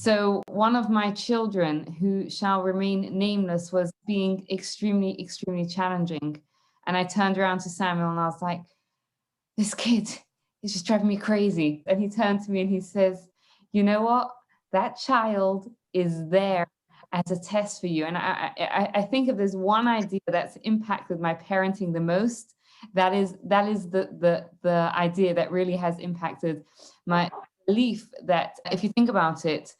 So one of my children, who shall remain nameless, was being extremely, extremely challenging. And I turned around to Samuel and I was like, this kid is just driving me crazy. And he turned to me and he says, you know what? That child is there as a test for you. And I think if there's one idea that's impacted my parenting the most, that is the idea that really has impacted my belief that, if you think about it,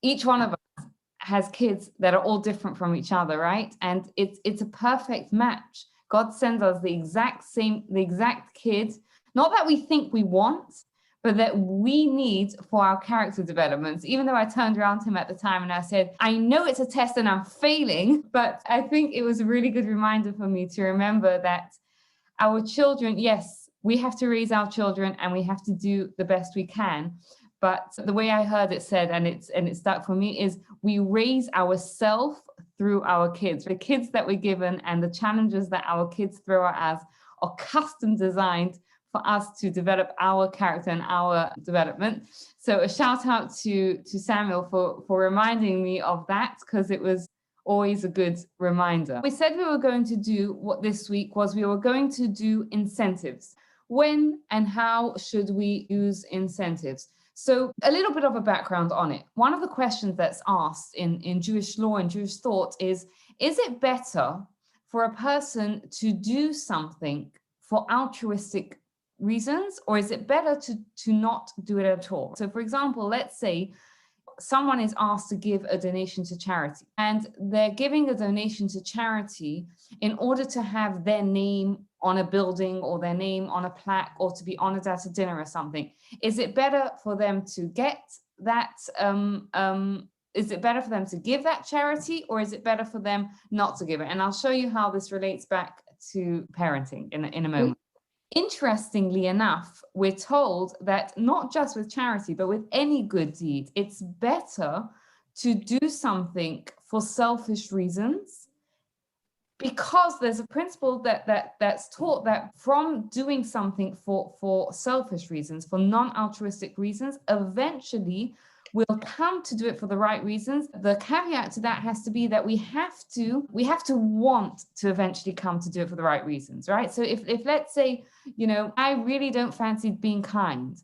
each one of us has kids that are all different from each other, right? And it's a perfect match. God sends us the exact kid, not that we think we want, but that we need for our character developments. Even though I turned around to him at the time and I said, I know it's a test and I'm failing, but I think it was a really good reminder for me to remember that our children, yes, we have to raise our children and we have to do the best we can. But the way I heard it said, and it stuck for me, is we raise ourselves through our kids. The kids that we're given and the challenges that our kids throw at us are custom designed for us to develop our character and our development. So a shout out to Samuel for reminding me of that, because it was always a good reminder. We said we were going to do what this week was, we were going to do incentives. When and how should we use incentives? So a little bit of a background on it. One of the questions that's asked in Jewish law and Jewish thought is it better for a person to do something for altruistic reasons, or is it better to not do it at all? So for example, let's say someone is asked to give a donation to charity, and they're giving a donation to charity in order to have their name on a building or their name on a plaque or to be honored at a dinner or something. Is it better for them to get that? Is it better for them to give that charity, or is it better for them not to give it? And I'll show you how this relates back to parenting in a moment. Interestingly enough, we're told that not just with charity, but with any good deed, it's better to do something for selfish reasons, because there's a principle that's taught that from doing something for selfish reasons, for non-altruistic reasons, eventually we'll come to do it for the right reasons. The caveat to that has to be that we have to want to eventually come to do it for the right reasons, right? So if let's say, I really don't fancy being kind,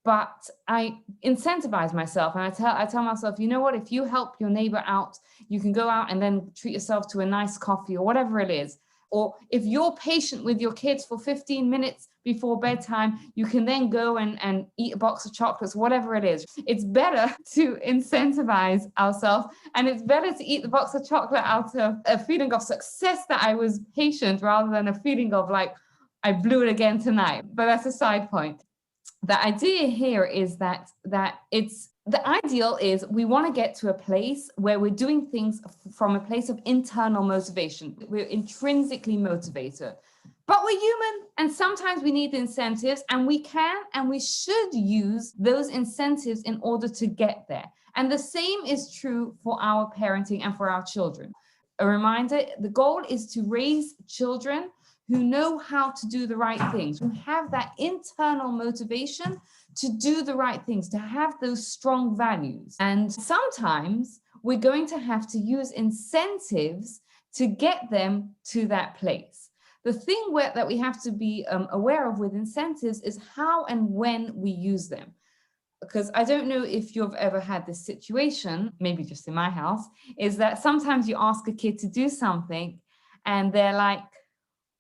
but I incentivize myself and I tell myself, you know what, if you help your neighbor out, you can go out and then treat yourself to a nice coffee or whatever it is. Or if you're patient with your kids for 15 minutes before bedtime, you can then go and eat a box of chocolates, whatever it is. It's better to incentivize ourselves, and it's better to eat the box of chocolate out of a feeling of success that I was patient, rather than a feeling of like, I blew it again tonight. But that's a side point. The idea here is that it's the ideal is we want to get to a place where we're doing things from a place of internal motivation. We're intrinsically motivated, but we're human, and sometimes we need incentives, and we can and we should use those incentives in order to get there. And the same is true for our parenting and for our children. A reminder, the goal is to raise children who know how to do the right things, who have that internal motivation to do the right things, to have those strong values. And sometimes we're going to have to use incentives to get them to that place. The thing that we have to be aware of with incentives is how and when we use them. Because I don't know if you've ever had this situation, maybe just in my house, is that sometimes you ask a kid to do something and they're like,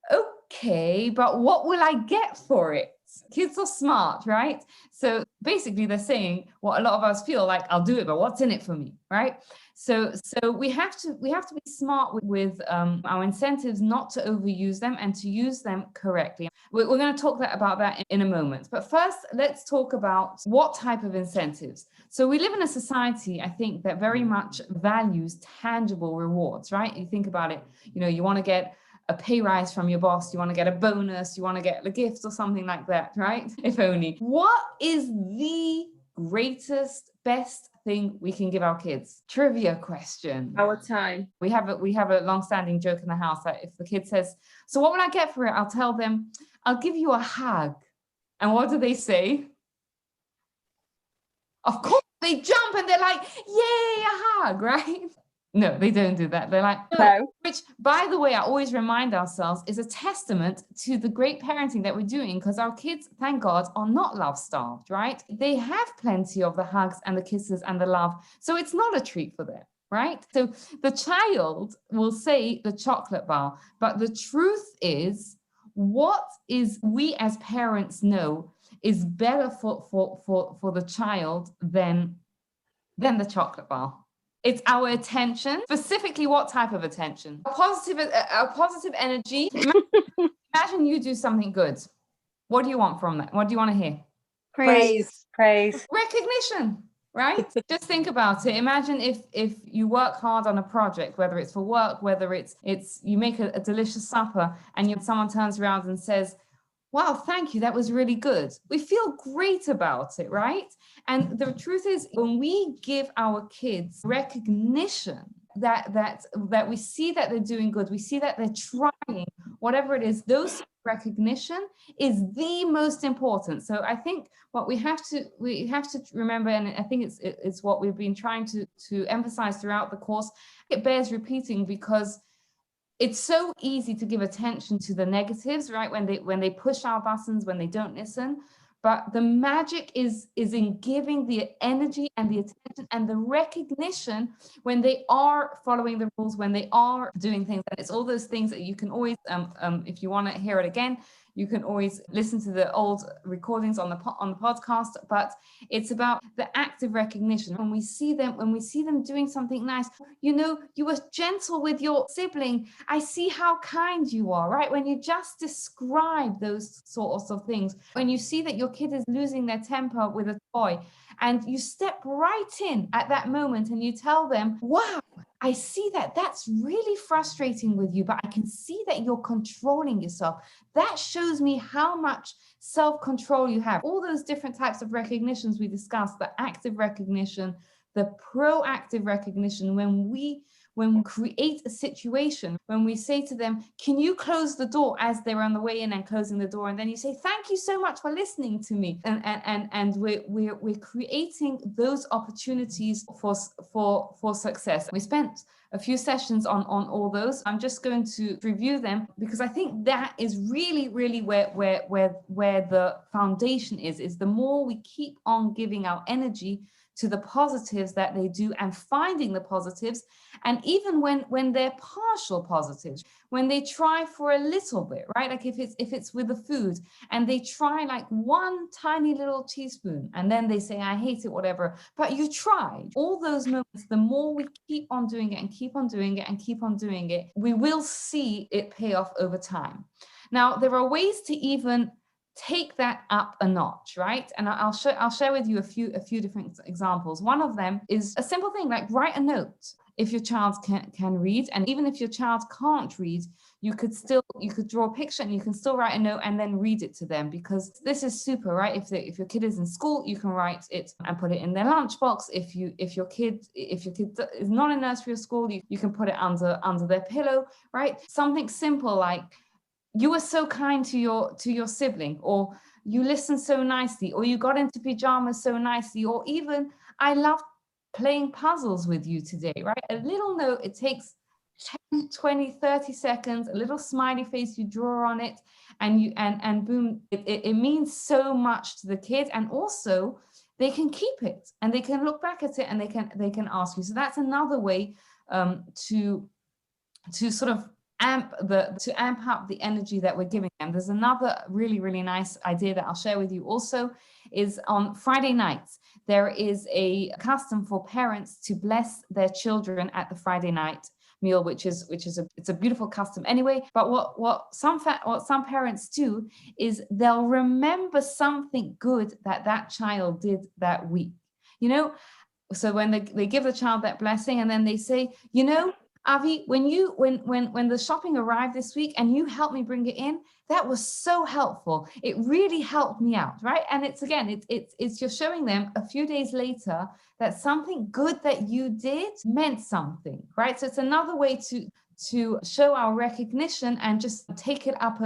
okay, but what will I get for it? Kids are smart, right? So basically they're saying what a lot of us feel like, I'll do it, but what's in it for me, right? So we have to be smart with our incentives, not to overuse them and to use them correctly. We're going to talk about that in a moment. But first, let's talk about what type of incentives. So we live in a society, I think, that very much values tangible rewards, right? You think about it, you want to get a pay rise from your boss, you want to get a bonus, you want to get a gift or something like that, right? If only. What is the greatest, best thing we can give our kids? Trivia question. Our time. We have a long-standing joke in the house that if the kid says, so what will I get for it? I'll tell them, I'll give you a hug. And what do they say? Of course, they jump and and they're like, yay, a hug, right? No, they don't do that. They're like, No. Which, by the way, I always remind ourselves is a testament to the great parenting that we're doing, because our kids, thank God, are not love-starved, right? They have plenty of the hugs and the kisses and the love. So it's not a treat for them, right? So the child will say the chocolate bar, but the truth is, what is we as parents know is better for the child than the chocolate bar. It's our attention, specifically what type of attention? A positive energy. Imagine you do something good. What do you want from that? What do you want to hear? Praise. Recognition, right? Just think about it. Imagine if you work hard on a project, whether it's for work, whether it's you make a delicious supper, and someone turns around and says, wow, thank you, that was really good. We feel great about it, right? And the truth is, when we give our kids recognition that we see that they're doing good, we see that they're trying, whatever it is, those recognition is the most important. So I think what we have to remember, and I think it's what we've been trying to emphasize throughout the course. It bears repeating, because it's so easy to give attention to the negatives, right? When they push our buttons, when they don't listen. But the magic is in giving the energy and the attention and the recognition when they are following the rules, when they are doing things. And it's all those things that you can always, if you want to hear it again, you can always listen to the old recordings on the podcast. But it's about the active recognition. When we see them doing something nice, you were gentle with your sibling. I see how kind you are, right? When you just describe those sorts of things, when you see that your kid is losing their temper with a toy, and you step right in at that moment and you tell them, wow, I see that that's really frustrating with you, but I can see that you're controlling yourself. That shows me how much self-control you have. All those different types of recognitions we discussed, the active recognition, the proactive recognition, when we create a situation, when we say to them, can you close the door, as they're on the way in and closing the door, and then you say, thank you so much for listening to me, and we're creating those opportunities for success. We spent a few sessions on all those. I'm just going to review them, because I think that is really where the foundation is the more we keep on giving our energy to the positives that they do, and finding the positives. And even when they're partial positives, when they try for a little bit, right? Like if it's with the food, and they try like one tiny little teaspoon, and then they say, I hate it, whatever, but you tried. All those moments, the more we keep on doing it and keep on doing it and keep on doing it, we will see it pay off over time. Now, there are ways to even take that up a notch, right? And I'll share with you a few different examples. One of them is a simple thing like write a note. If your child can read, and even if your child can't read, you could draw a picture and you can still write a note and then read it to them, because this is super, right? If your kid is in school, you can write it and put it in their lunchbox. If your kid is not in nursery or school, you can put it under their pillow, right? Something simple like, you were so kind to your sibling, or you listened so nicely, or you got into pajamas so nicely, or even, I loved playing puzzles with you today, right? A little note, it takes 10, 20, 30 seconds, a little smiley face, you draw on it, and boom, it means so much to the kid. And also they can keep it and they can look back at it and they can ask you. So that's another way to sort of amp up the energy that we're giving them. There's another really nice idea that I'll share with you also, is on Friday nights there is a custom for parents to bless their children at the Friday night meal, which is it's a beautiful custom anyway. But what some parents do is they'll remember something good that child did that week, so when they give the child that blessing, and then they say, Avi, when the shopping arrived this week and you helped me bring it in, that was so helpful. It really helped me out, right? And it's you're showing them a few days later that something good that you did meant something, right? So it's another way to show our recognition and just take it up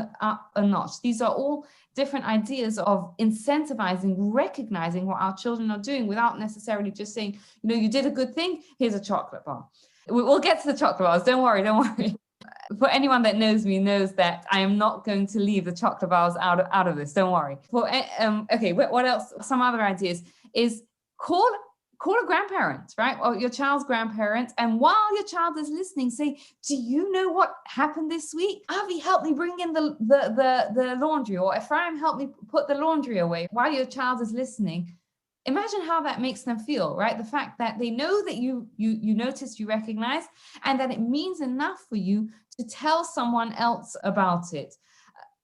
a notch. These are all different ideas of incentivizing, recognizing what our children are doing without necessarily just saying, you did a good thing, here's a chocolate bar. We'll get to the chocolate bars, don't worry. For anyone that knows me knows that I am not going to leave the chocolate bars out of this, don't worry. Okay, what else? Some other ideas is call a grandparent, right? Or your child's grandparent. And while your child is listening, say, do you know what happened this week? Avi helped me bring in the laundry, or Ephraim helped me put the laundry away. While your child is listening, imagine how that makes them feel, right? The fact that they know that you notice, you recognize, and that it means enough for you to tell someone else about it.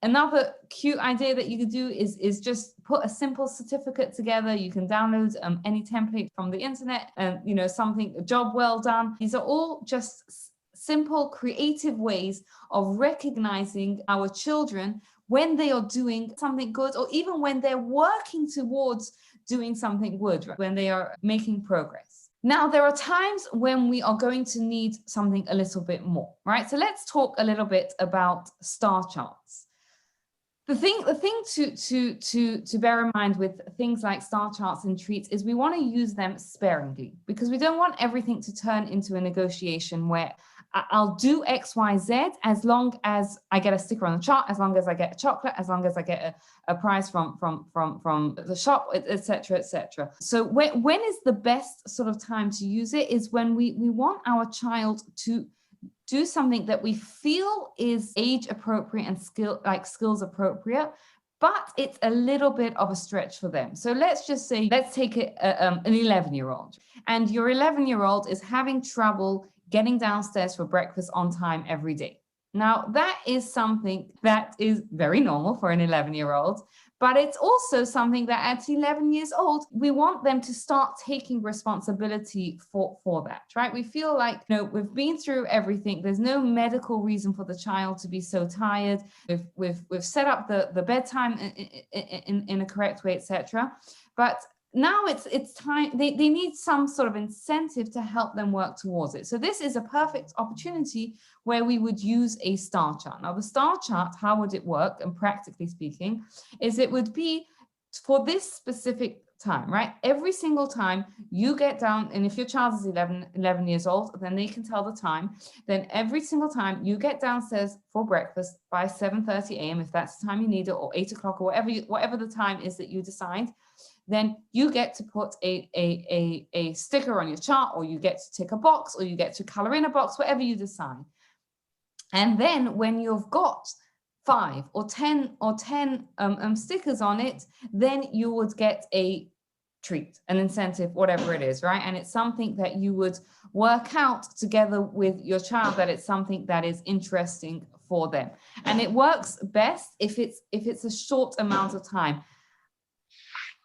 Another cute idea that you could do is just put a simple certificate together. You can download any template from the internet and, a job well done. These are all just simple, creative ways of recognizing our children when they are doing something good, or even when they're working towards doing something good, when they are making progress. Now, there are times when we are going to need something a little bit more, right? So let's talk a little bit about star charts. The thing to bear in mind with things like star charts and treats is we want to use them sparingly, because we don't want everything to turn into a negotiation where I'll do X, Y, Z as long as I get a sticker on the chart, as long as I get a chocolate, as long as I get a prize from the shop, etc., etc. So when is the best sort of time to use it is when we want our child to do something that we feel is age appropriate and skills appropriate, but it's a little bit of a stretch for them. So let's take an 11-year-old, and your 11-year-old is having trouble getting downstairs for breakfast on time every day. Now, that is something that is very normal for an 11-year-old, but it's also something that at 11 years old, we want them to start taking responsibility for that, right? We feel like, we've been through everything. There's no medical reason for the child to be so tired. We've set up the bedtime in a correct way, etc. But now it's time, they need some sort of incentive to help them work towards it. So this is a perfect opportunity where we would use a star chart. Now, the star chart, how would it work? And practically speaking, is it would be for this specific time, right? Every single time you get down, and if your child is 11 years old, then they can tell the time. Then every single time you get downstairs for breakfast by 7:30 a.m., if that's the time you need it, or 8 o'clock, or whatever the time is that you decide, then you get to put a sticker on your chart, or you get to tick a box, or you get to color in a box, whatever you decide. And then when you've got 5 or 10 stickers on it, then you would get a treat, an incentive, whatever it is, right? And it's something that you would work out together with your child, that it's something that is interesting for them. And it works best if it's a short amount of time.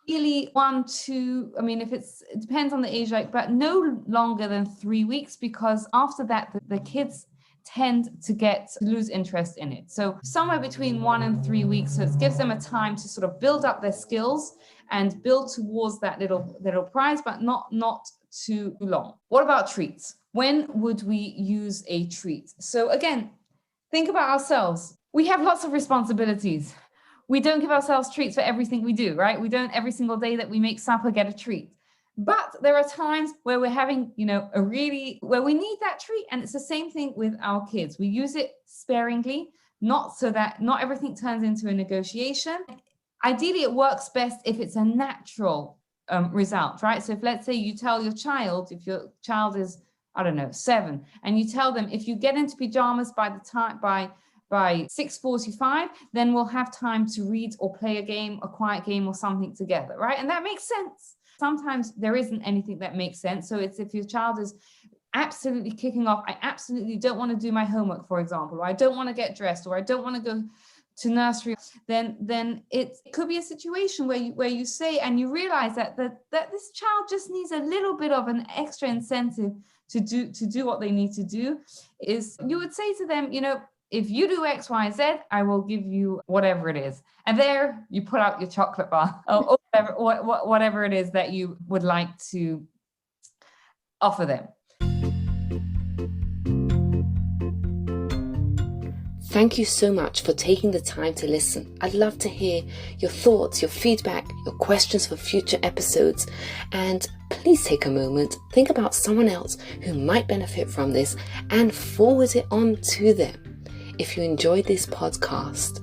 Really 1, 2, it depends on the age, but no longer than 3 weeks, because after that, the kids tend to lose interest in it. So somewhere between 1 and 3 weeks, so it gives them a time to sort of build up their skills and build towards that little prize, but not too long. What about treats? When would we use a treat? So again, think about ourselves. We have lots of responsibilities. We don't give ourselves treats for everything we do, right? We don't every single day that we make supper get a treat. But there are times where we're having, where we need that treat. And it's the same thing with our kids. We use it sparingly, not so that not everything turns into a negotiation. Ideally, it works best if it's a natural result, right? So if, let's say, you tell your child, if your child is, 7, and you tell them, if you get into pajamas by 6:45, then we'll have time to read or play a quiet game or something together, right? And that makes sense. Sometimes there isn't anything that makes sense. So it's if your child is absolutely kicking off, I absolutely don't want to do my homework, for example, or I don't want to get dressed, or I don't want to go to nursery, then it could be a situation where you say, and you realize that this child just needs a little bit of an extra incentive to do what they need to do. Is you would say to them, if you do X, Y, Z, I will give you whatever it is. And there you put out your chocolate bar or whatever it is that you would like to offer them. Thank you so much for taking the time to listen. I'd love to hear your thoughts, your feedback, your questions for future episodes. And please take a moment, think about someone else who might benefit from this and forward it on to them. If you enjoyed this podcast,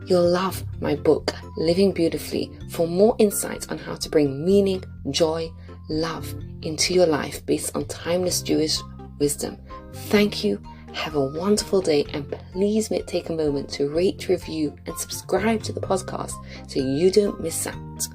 you'll love my book, Living Beautifully, for more insights on how to bring meaning, joy, love into your life based on timeless Jewish wisdom. Thank you. Have a wonderful day, and please take a moment to rate, review, and subscribe to the podcast so you don't miss out.